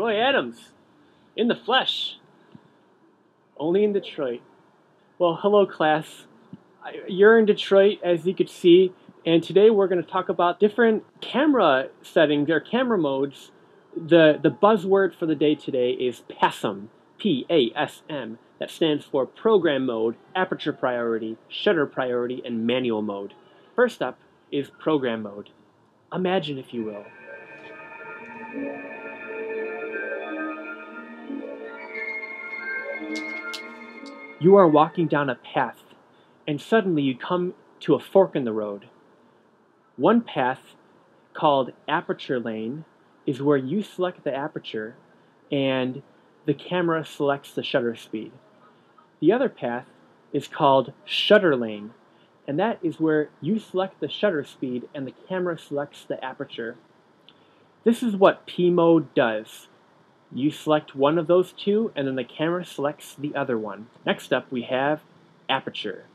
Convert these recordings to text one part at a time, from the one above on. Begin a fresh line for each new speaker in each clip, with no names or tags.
Roy Adams, in the flesh, only in Detroit. Well, hello class. You're in Detroit, as you could see, and today we're going to talk about different camera settings or camera modes. The buzzword for the day today is PASM, P-A-S-M. That stands for Program Mode, Aperture Priority, Shutter Priority, and Manual Mode. First up is Program Mode. Imagine, if you will, you are walking down a path, and suddenly you come to a fork in the road. One path, called Aperture Lane, is where you select the aperture and the camera selects the shutter speed. The other path is called Shutter Lane, and that is where you select the shutter speed and the camera selects the aperture. This is what P mode does. You select one of those two, and then the camera selects the other one. Next up, we have Aperture.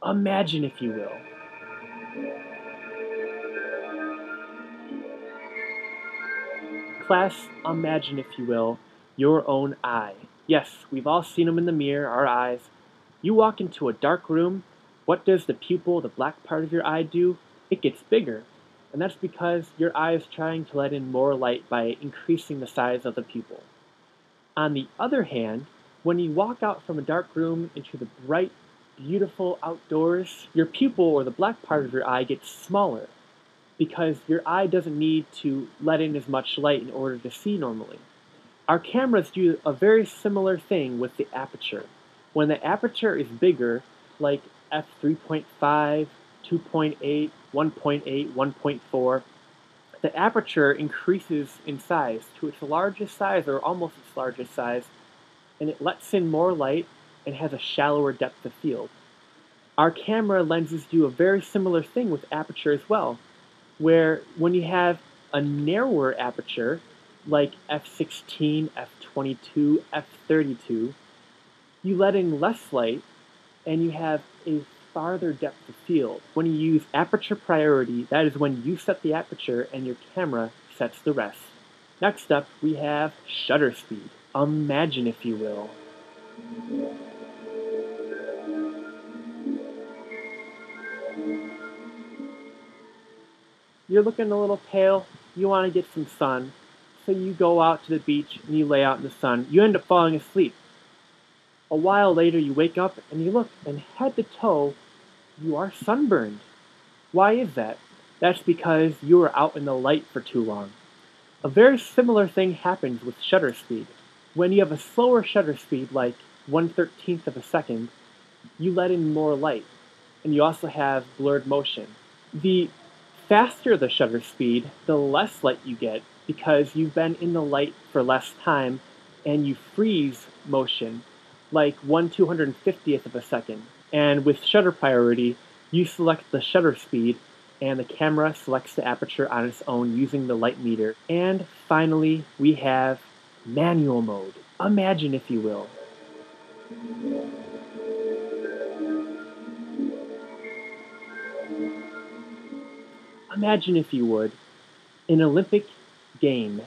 Imagine, if you will, class, imagine, if you will, your own eye. Yes, we've all seen them in the mirror, our eyes. You walk into a dark room, what does the pupil, the black part of your eye, do? It gets bigger. And that's because your eye is trying to let in more light by increasing the size of the pupil. On the other hand, when you walk out from a dark room into the bright, beautiful outdoors, your pupil, or the black part of your eye, gets smaller because your eye doesn't need to let in as much light in order to see normally. Our cameras do a very similar thing with the aperture. When the aperture is bigger, like f3.5, 2.8, 1.8, 1.4, the aperture increases in size to its largest size, or almost its largest size, and it lets in more light and has a shallower depth of field. Our camera lenses do a very similar thing with aperture as well, where when you have a narrower aperture, like f16, f22, f32, you let in less light and you have a farther depth of field. When you use aperture priority, that is when you set the aperture and your camera sets the rest. Next up, we have shutter speed. Imagine, if you will, you're looking a little pale, you want to get some sun, so you go out to the beach and you lay out in the sun. You end up falling asleep. A while later you wake up and you look, and head to toe, you are sunburned. Why is that? That's because you were out in the light for too long. A very similar thing happens with shutter speed. When you have a slower shutter speed, like 1/13 of a second, you let in more light, and you also have blurred motion. The faster the shutter speed, the less light you get because you've been in the light for less time, and you freeze motion, like 1/250th of a second. And with shutter priority, you select the shutter speed and the camera selects the aperture on its own using the light meter. And finally, we have manual mode. Imagine, if you will, imagine, if you would, an Olympic game.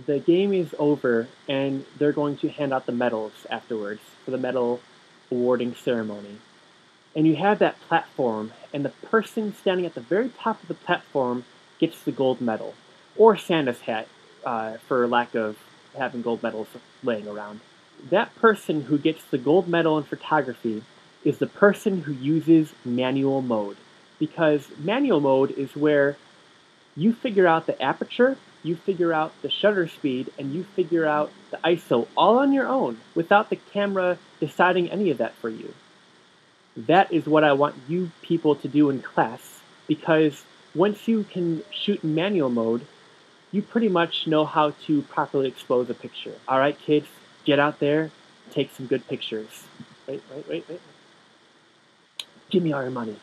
The game is over and they're going to hand out the medals afterwards for the medal awarding ceremony. And you have that platform, and the person standing at the very top of the platform gets the gold medal, or Santa's hat, for lack of having gold medals laying around. That person who gets the gold medal in photography is the person who uses manual mode, because manual mode is where you figure out the aperture, you figure out the shutter speed, and you figure out the ISO all on your own without the camera deciding any of that for you. That is what I want you people to do in class, because once you can shoot in manual mode, you pretty much know how to properly expose a picture. Alright kids, get out there, take some good pictures. Wait. Give me all your money.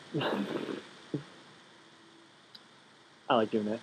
I like doing that.